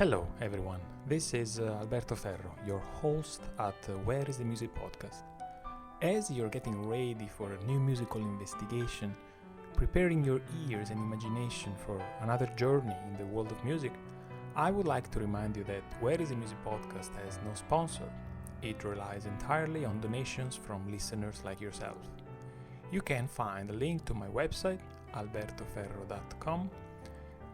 Hello everyone, this is Alberto Ferro, your host at Where is the Music podcast. As you're getting ready for a new musical investigation, preparing your ears and imagination for another journey in the world of music, I would like to remind you that Where is the Music podcast has no sponsor. It relies entirely on donations from listeners like yourself. You can find a link to my website, albertoferro.com,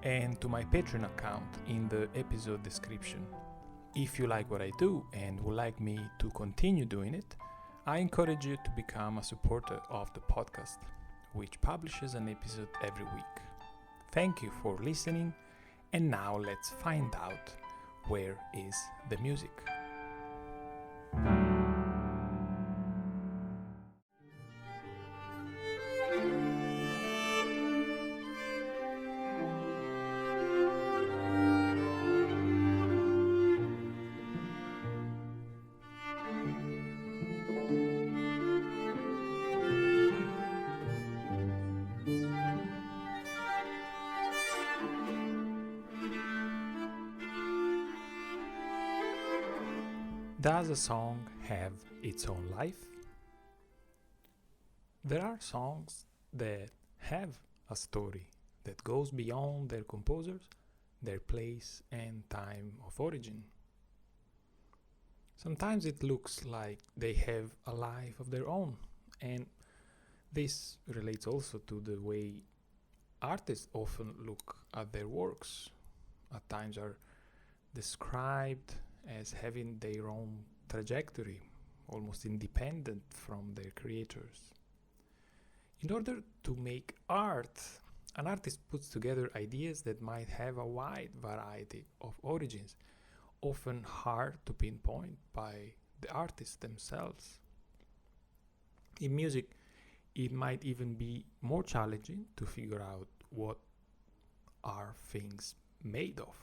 and to my Patreon account in the episode description. If you like what I do and would like me to continue doing it, I encourage you to become a supporter of the podcast, which publishes an episode every week. Thank you for listening, and now let's find out where is the music. Does a song have its own life? There are songs that have a story that goes beyond their composers, their place and time of origin. Sometimes it looks like they have a life of their own, and this relates also to the way artists often look at their works. At times are described as having their own trajectory, almost independent from their creators. In order to make art, an artist puts together ideas that might have a wide variety of origins, often hard to pinpoint by the artists themselves. In music, it might even be more challenging to figure out what are things made of.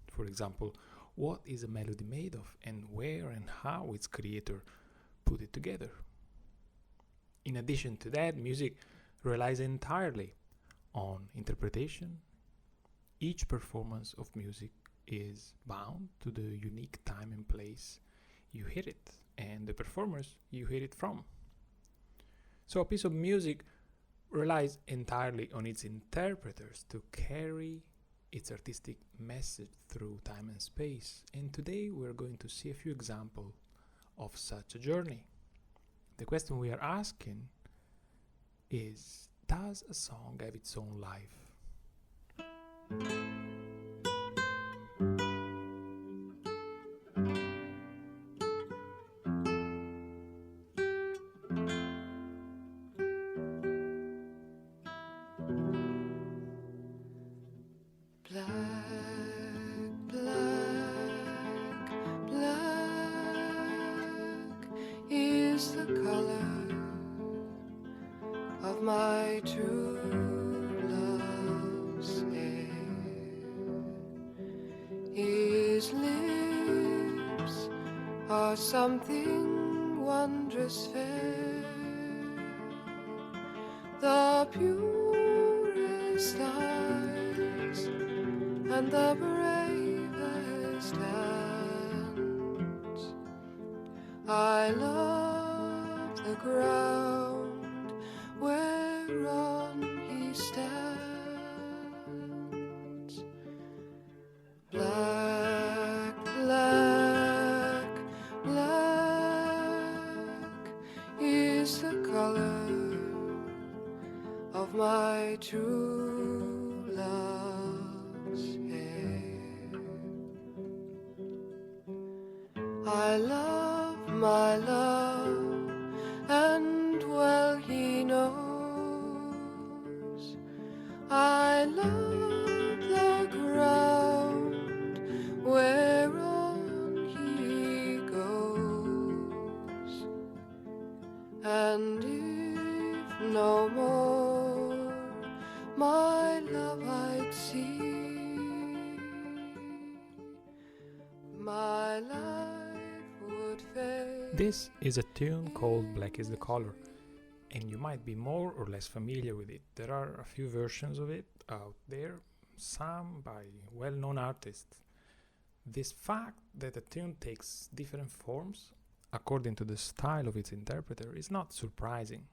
For example, what is a melody made of, and where and how its creator put it together. In addition to that, music relies entirely on interpretation. Each performance of music is bound to the unique time and place you hear it, and the performers you hear it from. So a piece of music relies entirely on its interpreters to carry its artistic message through time and space, and today we're going to see a few examples of such a journey. The question we are asking is, does a song have its own life? The color of my true love's hair. His lips are something wondrous fair, the purest eyes and the bravest hands. I love the ground whereon he stands. Black, black, black is the color of my true love's hair. I love my love, and well he knows. I love the ground whereon he goes, and if no more my love I'd see, my life would fade. This is a tune called Black is the Color, and you might be more or less familiar with it. There are a few versions of it out there, some by well-known artists. This fact that a tune takes different forms according to the style of its interpreter is not surprising.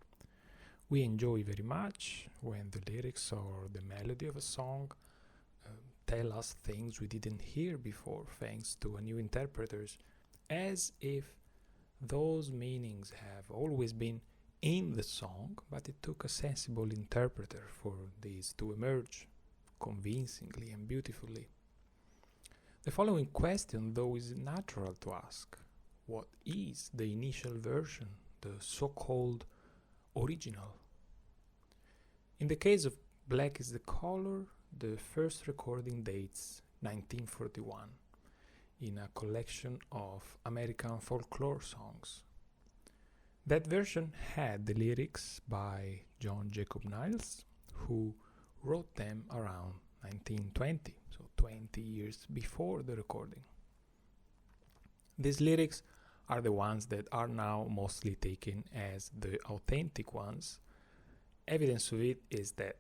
We enjoy very much when the lyrics or the melody of a song tell us things we didn't hear before thanks to a new interpreters, as if those meanings have always been in the song, but it took a sensible interpreter for these to emerge convincingly and beautifully. The following question, though, is natural to ask. What is the initial version, the so-called original? In the case of Black is the Color, the first recording dates 1941 in a collection of American folklore songs. That version had the lyrics by John Jacob Niles, who wrote them around 1920, so 20 years before the recording. These lyrics are the ones that are now mostly taken as the authentic ones. Evidence of it is that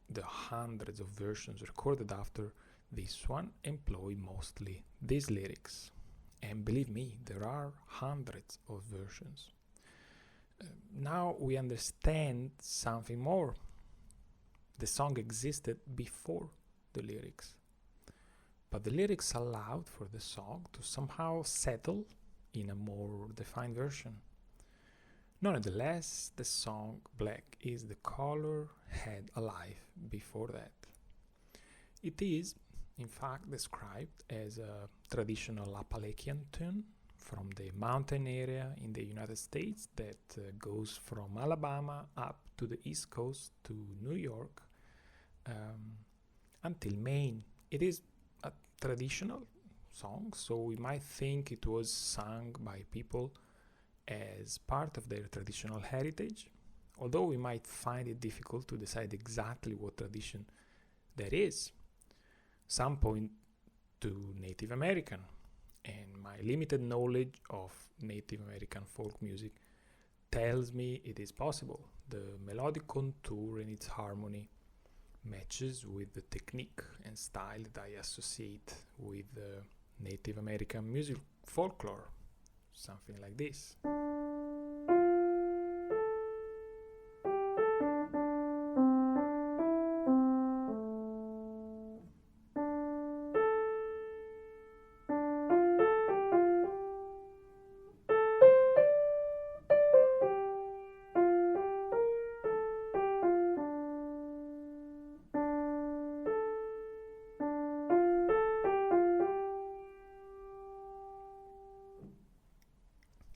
the hundreds of versions recorded after this one employ mostly these lyrics. And believe me, there are hundreds of versions. Now we understand something more. The song existed before the lyrics, but the lyrics allowed for the song to somehow settle in a more defined version. Nonetheless, the song Black is the Color had a life before that. It is, in fact, described as a traditional Appalachian tune from the mountain area in the United States that goes from Alabama up to the East Coast to New York until Maine. It is a traditional song, so we might think it was sung by people as part of their traditional heritage, although we might find it difficult to decide exactly what tradition that is. Some point to Native American, and my limited knowledge of Native American folk music tells me it is possible. The melodic contour and its harmony matches with the technique and style that I associate with Native American music folklore, something like this.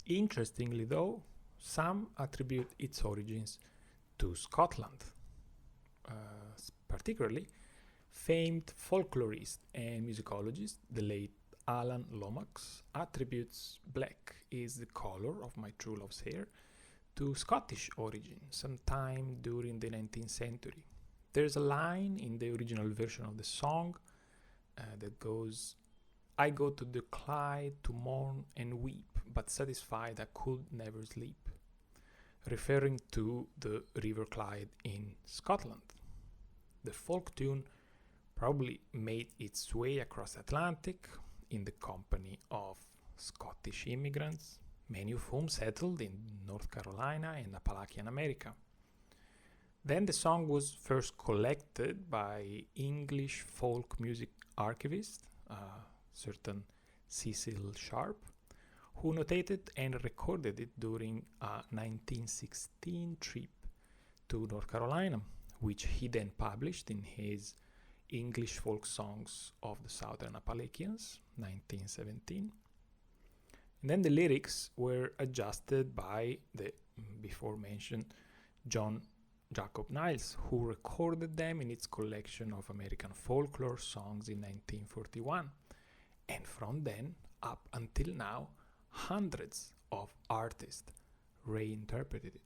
Interestingly though, some attribute its origins to Scotland. Particularly, famed folklorist and musicologist, the late Alan Lomax, attributes Black is the Color of my true love's hair to Scottish origin sometime during the 19th century. There's a line in the original version of the song that goes, "I go to the Clyde to mourn and weep, but satisfied I could never sleep," referring to the River Clyde in Scotland. The folk tune probably made its way across the Atlantic in the company of Scottish immigrants, many of whom settled in North Carolina and Appalachian America. Then the song was first collected by English folk music archivist, certain Cecil Sharp, who notated and recorded it during a 1916 trip to North Carolina, which he then published in his English Folk Songs of the Southern Appalachians, 1917. And then the lyrics were adjusted by the before mentioned John Jacob Niles, who recorded them in its collection of American folklore songs in 1941. And from then up until now, hundreds of artists reinterpreted it.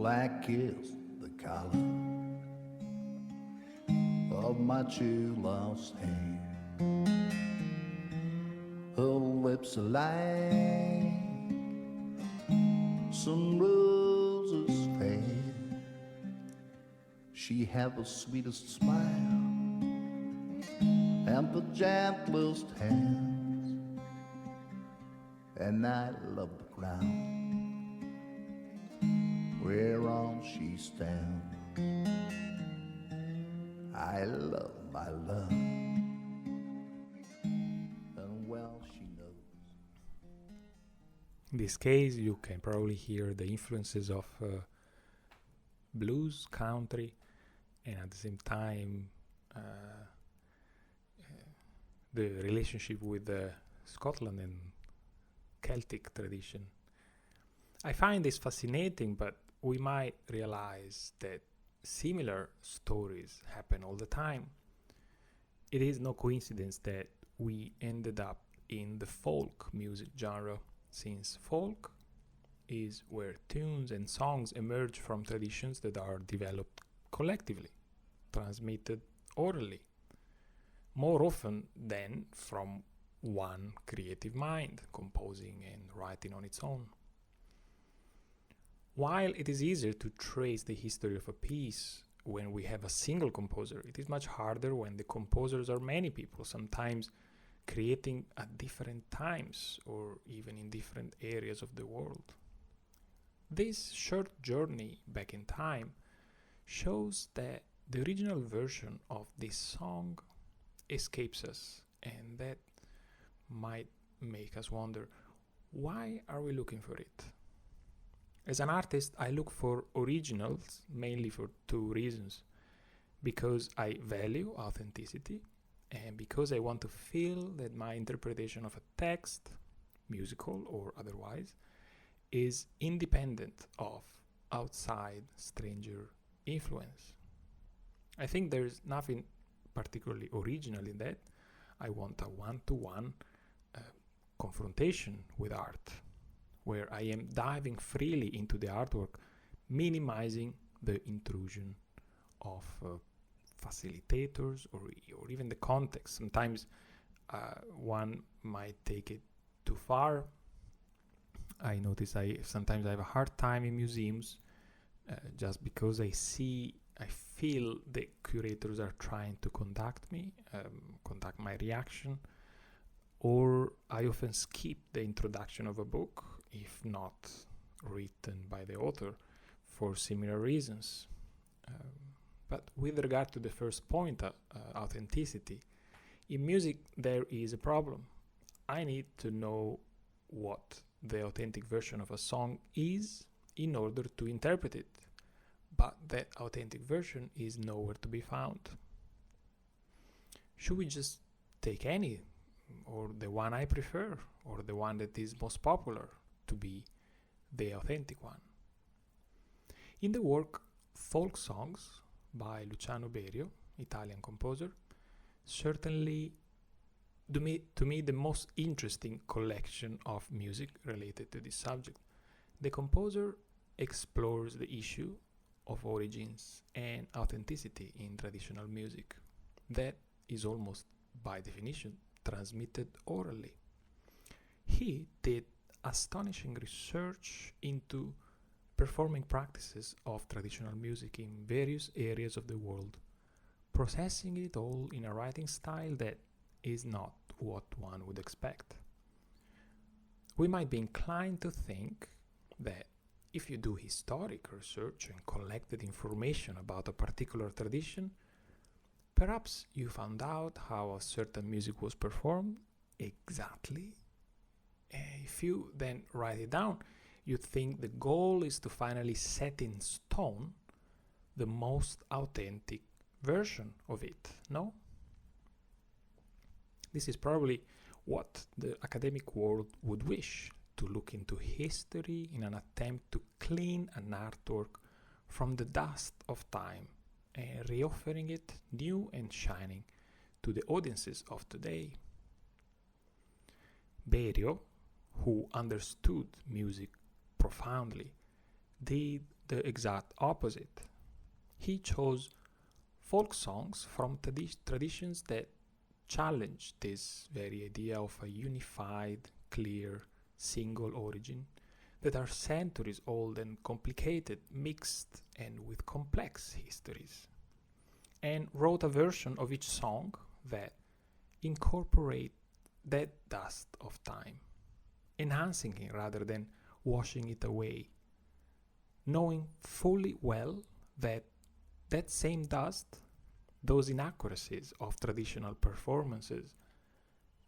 Black is the color of my true love's hair. Her lips are like some roses fair. She has the sweetest smile and the gentlest hands, and I love the ground whereon she stands. I love my love, and well she knows. In this case, you can probably hear the influences of blues, country, and at the same time the relationship with Scotland and Celtic tradition. I find this fascinating, but we might realize that similar stories happen all the time. It is no coincidence that we ended up in the folk music genre, since folk is where tunes and songs emerge from traditions that are developed collectively, transmitted orally, more often than from one creative mind, composing and writing on its own. While it is easier to trace the history of a piece when we have a single composer, it is much harder when the composers are many people, sometimes creating at different times or even in different areas of the world. This short journey back in time shows that the original version of this song escapes us, and that might make us wonder, why are we looking for it? As an artist, I look for originals mainly for two reasons: because I value authenticity, and because I want to feel that my interpretation of a text, musical or otherwise, is independent of outside stranger influence. I think there's nothing particularly original in that. I want a one-to-one confrontation with art, where I am diving freely into the artwork, minimizing the intrusion of facilitators or even the context. Sometimes one might take it too far. I notice sometimes I have a hard time in museums just because I feel the curators are trying to conduct my reaction, or I often skip the introduction of a book, if not written by the author, for similar reasons. But with regard to the first point, authenticity, in music there is a problem. I need to know what the authentic version of a song is in order to interpret it, but that authentic version is nowhere to be found. Should we just take any, or the one I prefer, or the one that is most popular to be the authentic one? In the work Folk Songs by Luciano Berio, Italian composer, certainly to me the most interesting collection of music related to this subject. The composer explores the issue of origins and authenticity in traditional music that is almost by definition transmitted orally. He did astonishing research into performing practices of traditional music in various areas of the world, processing it all in a writing style that is not what one would expect. We might be inclined to think that if you do historic research and collected information about a particular tradition, perhaps you found out how a certain music was performed exactly. If you then write it down, you think the goal is to finally set in stone the most authentic version of it, no? This is probably what the academic world would wish, to look into history in an attempt to clean an artwork from the dust of time and reoffering it new and shining to the audiences of today. Berio, who understood music profoundly, did the exact opposite. He chose folk songs from traditions that challenge this very idea of a unified, clear, single origin that are centuries old and complicated, mixed and with complex histories, and wrote a version of each song that incorporate that dust of time, enhancing it rather than washing it away, knowing fully well that that same dust, those inaccuracies of traditional performances,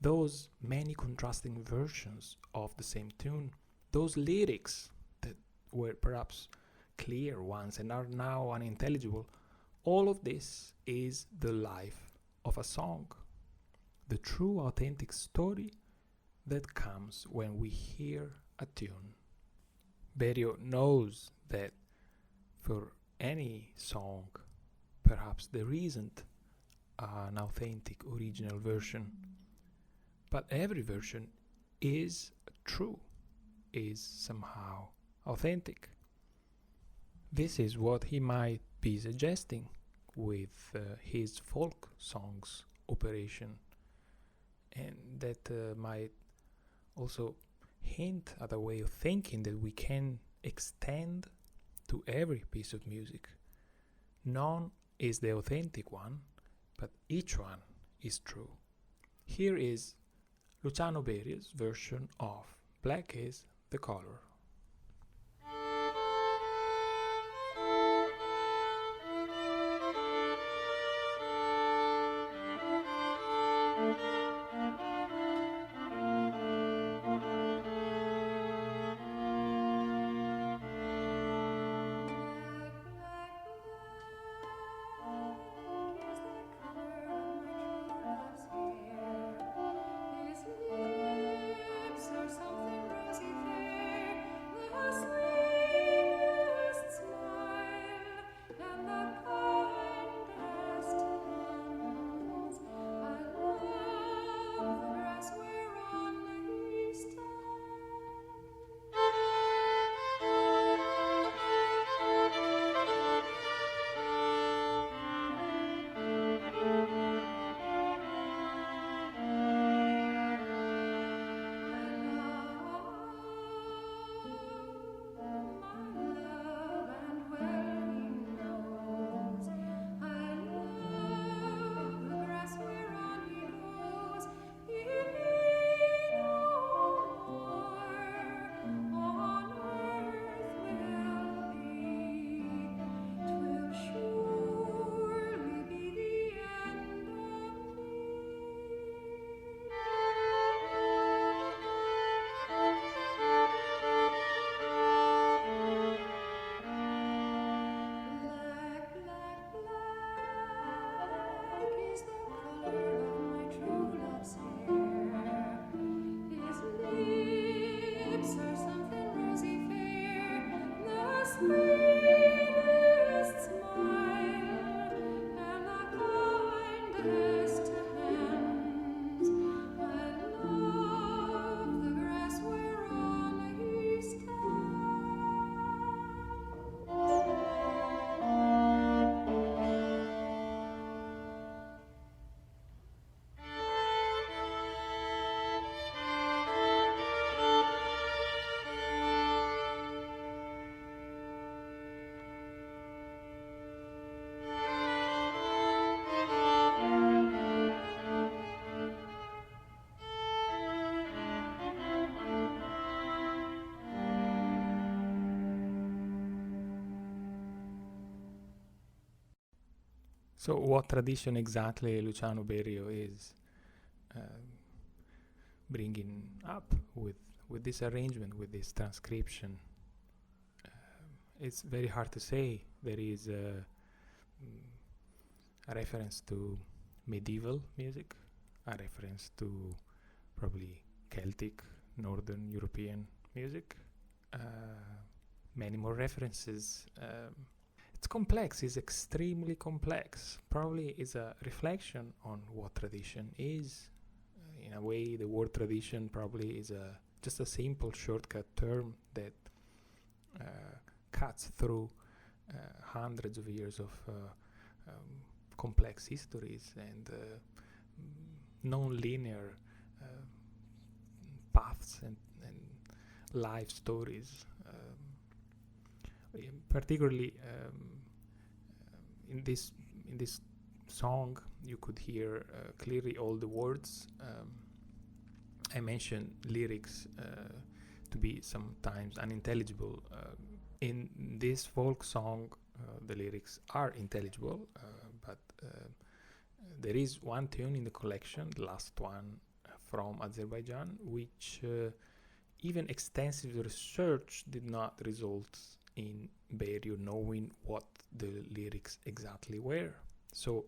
those many contrasting versions of the same tune, those lyrics that were perhaps clear once and are now unintelligible, all of this is the life of a song, the true authentic story that comes when we hear a tune. Berio knows that for any song, perhaps there isn't an authentic original version, but every version is true, is somehow authentic. This is what he might be suggesting with his folk songs operation, and that might also hint at a way of thinking that we can extend to every piece of music. None is the authentic one, but each one is true. Here is Luciano Berio's version of Black is the Color. So what tradition exactly Luciano Berio is bringing up with this arrangement, with this transcription? It's very hard to say. There is a reference to medieval music, a reference to probably Celtic, Northern European music, many more references. It's complex, it's extremely complex. Probably is a reflection on what tradition is. In a way, the word tradition probably is just a simple shortcut term that cuts through hundreds of years of complex histories and non-linear paths and life stories. Particularly in this song, you could hear clearly all the words. I mentioned lyrics to be sometimes unintelligible. In this folk song, the lyrics are intelligible, but there is one tune in the collection, the last one from Azerbaijan, which even extensive research did not result in Berio knowing what the lyrics exactly were. So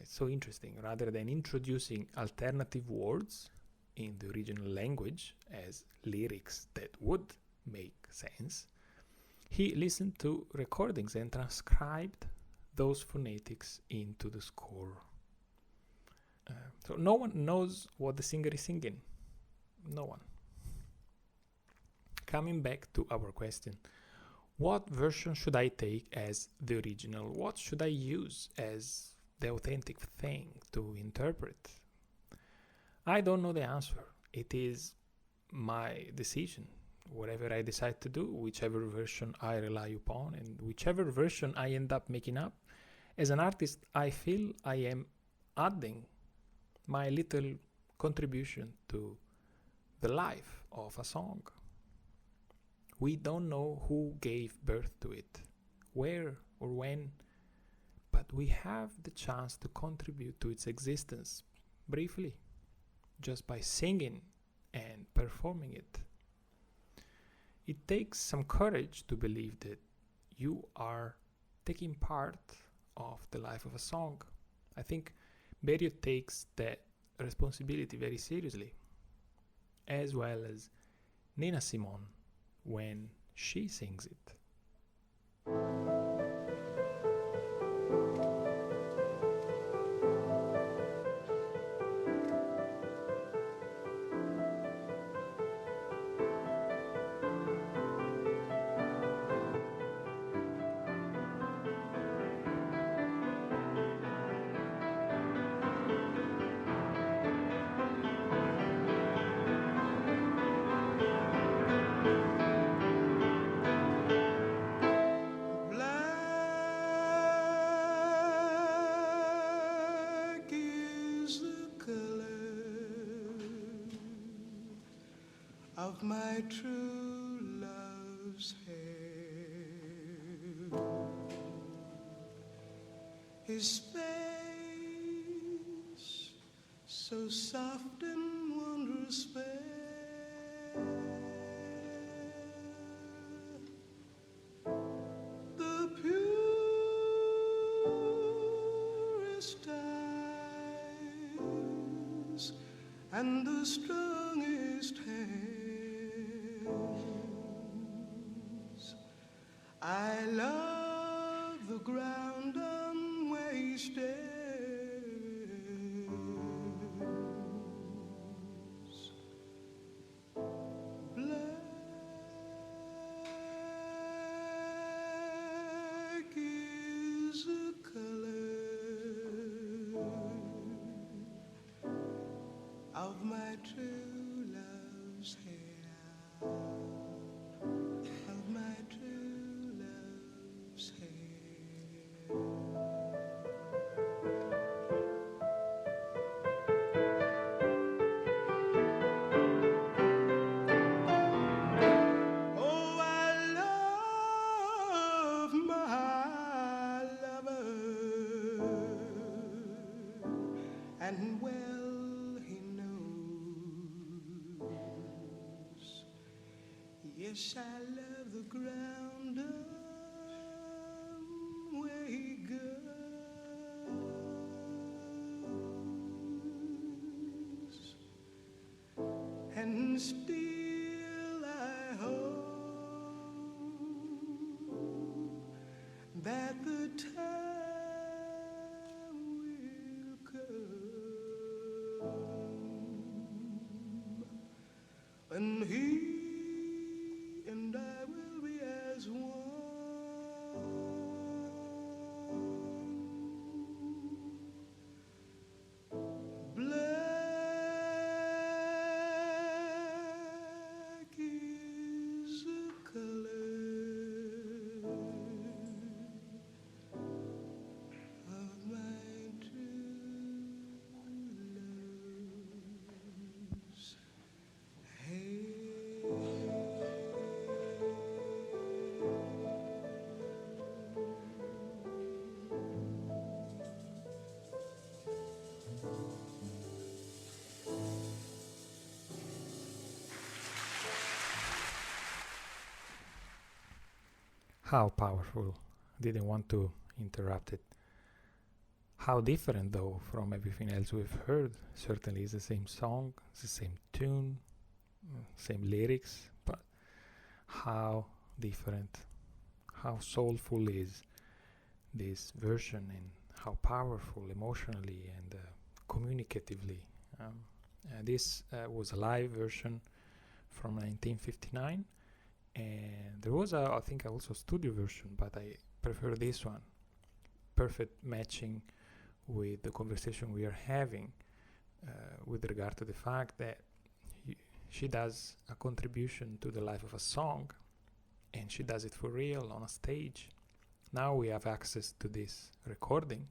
it's so interesting. Rather than introducing alternative words in the original language as lyrics that would make sense, he listened to recordings and transcribed those phonetics into the score. So no one knows what the singer is singing. No one. Coming back to our question, what version should I take as the original? What should I use as the authentic thing to interpret? I don't know the answer. It is my decision. Whatever I decide to do, whichever version I rely upon, and whichever version I end up making up, as an artist, I feel I am adding my little contribution to the life of a song. We don't know who gave birth to it, where or when, but we have the chance to contribute to its existence briefly, just by singing and performing it. It takes some courage to believe that you are taking part of the life of a song. I think Berio takes that responsibility very seriously, as well as Nina Simone when she sings it. Of my true love's hair, his face so soft and wondrous fair, the purest eyes and the strongest hands. I love the ground on where he stands. Black is the color of my true love's hair. And well he knows, yes, I love the ground where he goes, and still I hope that the time and he and I will be as one. How powerful. Didn't want to interrupt it. How different, though, from everything else we've heard. Certainly it's the same song, it's the same tune, same lyrics, but how different, how soulful is this version, and how powerful emotionally and communicatively. This was a live version from 1959, and there was I think also a studio version, but I prefer this one. Perfect matching with the conversation we are having with regard to the fact that she does a contribution to the life of a song, and she does it for real on a stage. Now we have access to this recording,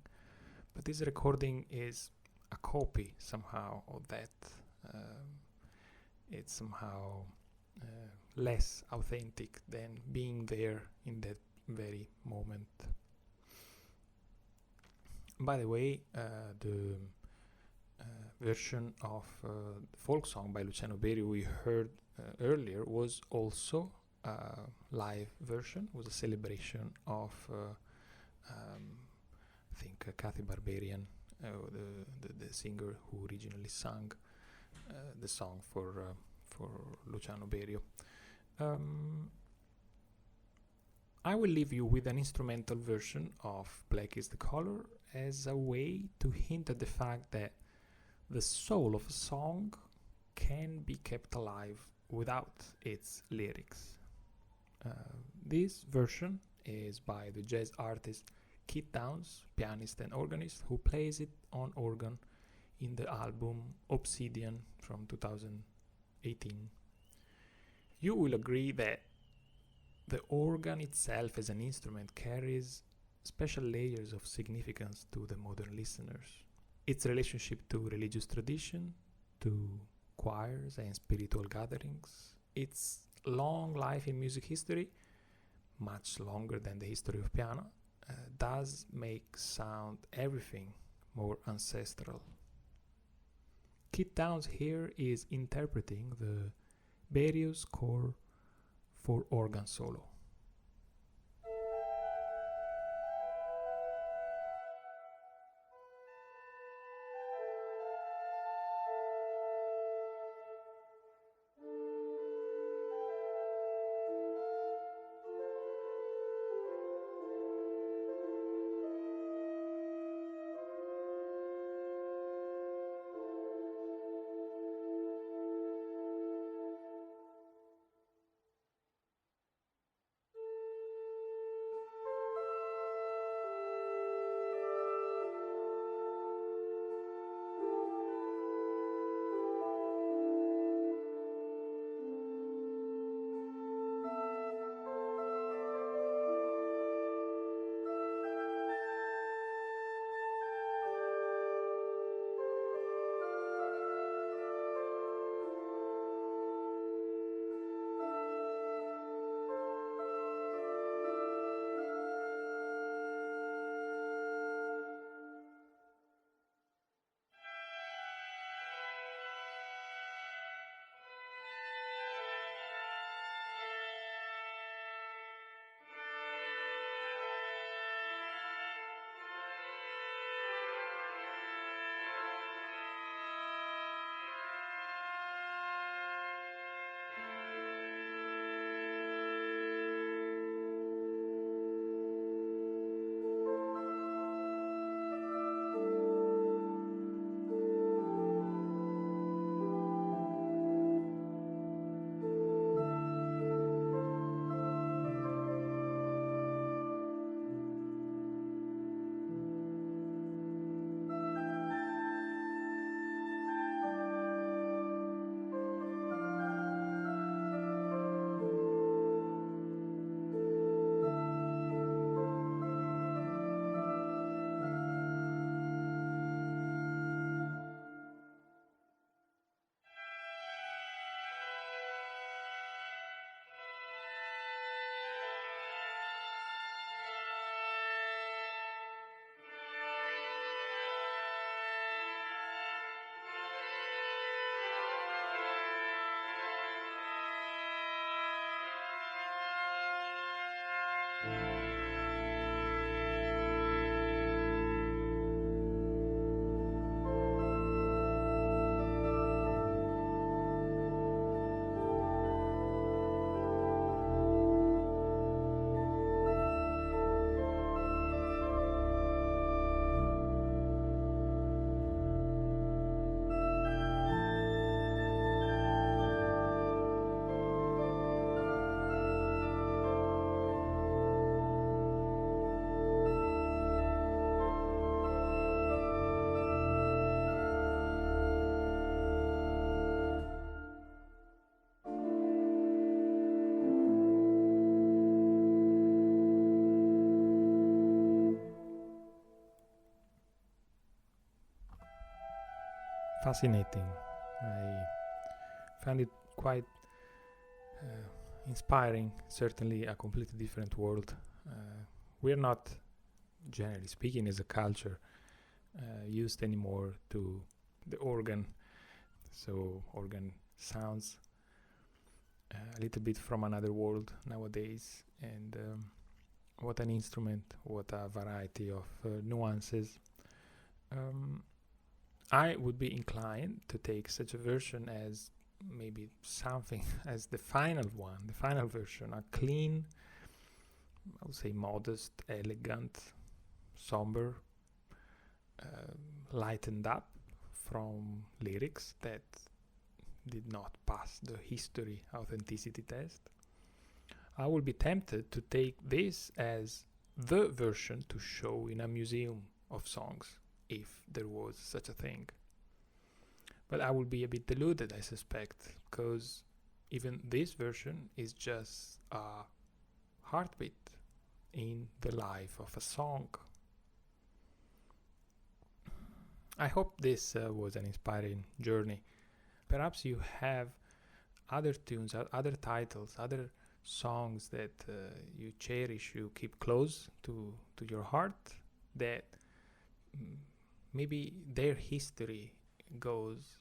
but this recording is a copy somehow of that. It's somehow less authentic than being there in that very moment. By the way, the version of the folk song by Luciano Berio we heard earlier was also a live version, was a celebration of I think Kathy Barbarian, the singer who originally sang the song for Luciano Berio. I will leave you with an instrumental version of Black is the Color as a way to hint at the fact that the soul of a song can be kept alive without its lyrics. This version is by the jazz artist Keith Downs, pianist and organist, who plays it on organ in the album Obsidian from 2018. You will agree that the organ itself as an instrument carries special layers of significance to the modern listeners. Its relationship to religious tradition, to choirs and spiritual gatherings, its long life in music history, much longer than the history of piano, does make sound everything more ancestral. Keith Downs here is interpreting the Berio score for organ solo. fascinating. I found it quite inspiring, certainly a completely different world. We're not, generally speaking, as a culture, used anymore to the organ. So organ sounds a little bit from another world nowadays, and what an instrument, what a variety of nuances. I would be inclined to take such a version as maybe something as the final one, the final version, a clean, I would say modest, elegant, somber, lightened up from lyrics that did not pass the history authenticity test. I would be tempted to take this as the version to show in a museum of songs, if there was such a thing. But I will be a bit deluded, I suspect, because even this version is just a heartbeat in the life of a song. I hope this was an inspiring journey. Perhaps you have other tunes, other titles, other songs that you cherish, you keep close to your heart, that maybe their history goes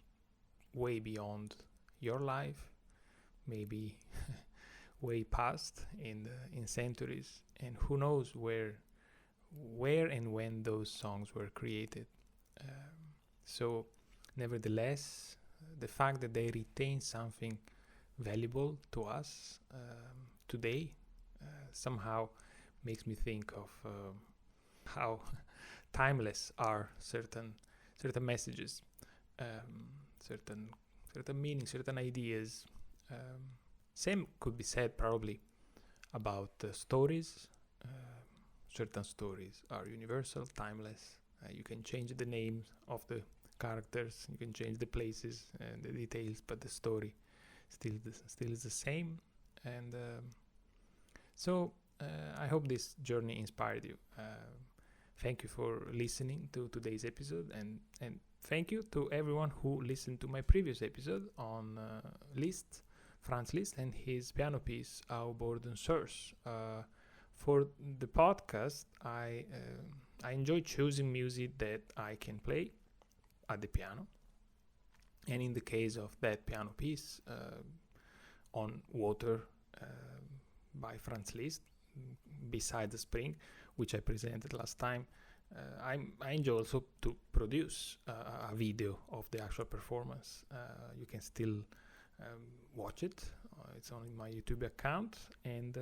way beyond your life, maybe way past in centuries, and who knows where and when those songs were created. So nevertheless, the fact that they retain something valuable to us today somehow makes me think of how timeless are certain messages, certain meanings, certain ideas. Same could be said probably about stories. Certain stories are universal, timeless. You can change the names of the characters, you can change the places and the details, but the story still is the same. And so I hope this journey inspired you. Thank you for listening to today's episode, and thank you to everyone who listened to my previous episode on Franz Liszt and his piano piece Au bord d'un source. For the podcast, I enjoy choosing music that I can play at the piano, and in the case of that piano piece, On Water by Franz Liszt, Beside the Spring, which I presented last time, I enjoy also to produce a video of the actual performance. You can still watch it. It's on my YouTube account. And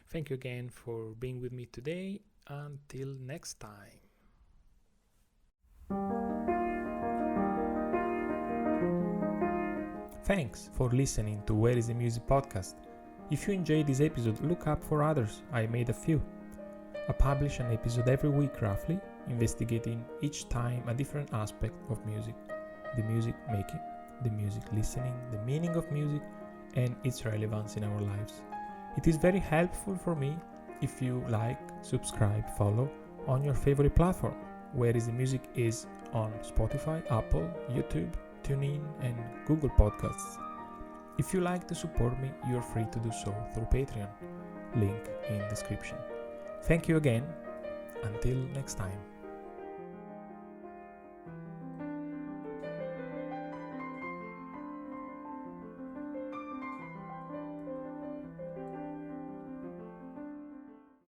thank you again for being with me today. Until next time. Thanks for listening to Where is the Music podcast. If you enjoyed this episode, look up for others. I made a few. I publish an episode every week roughly, investigating each time a different aspect of music. The music making, the music listening, the meaning of music, and its relevance in our lives. It is very helpful for me if you like, subscribe, follow on your favorite platform. Where is the Music is on Spotify, Apple, YouTube, TuneIn, and Google Podcasts. If you like to support me, you're free to do so through Patreon. Link in description. Thank you again. Until next time.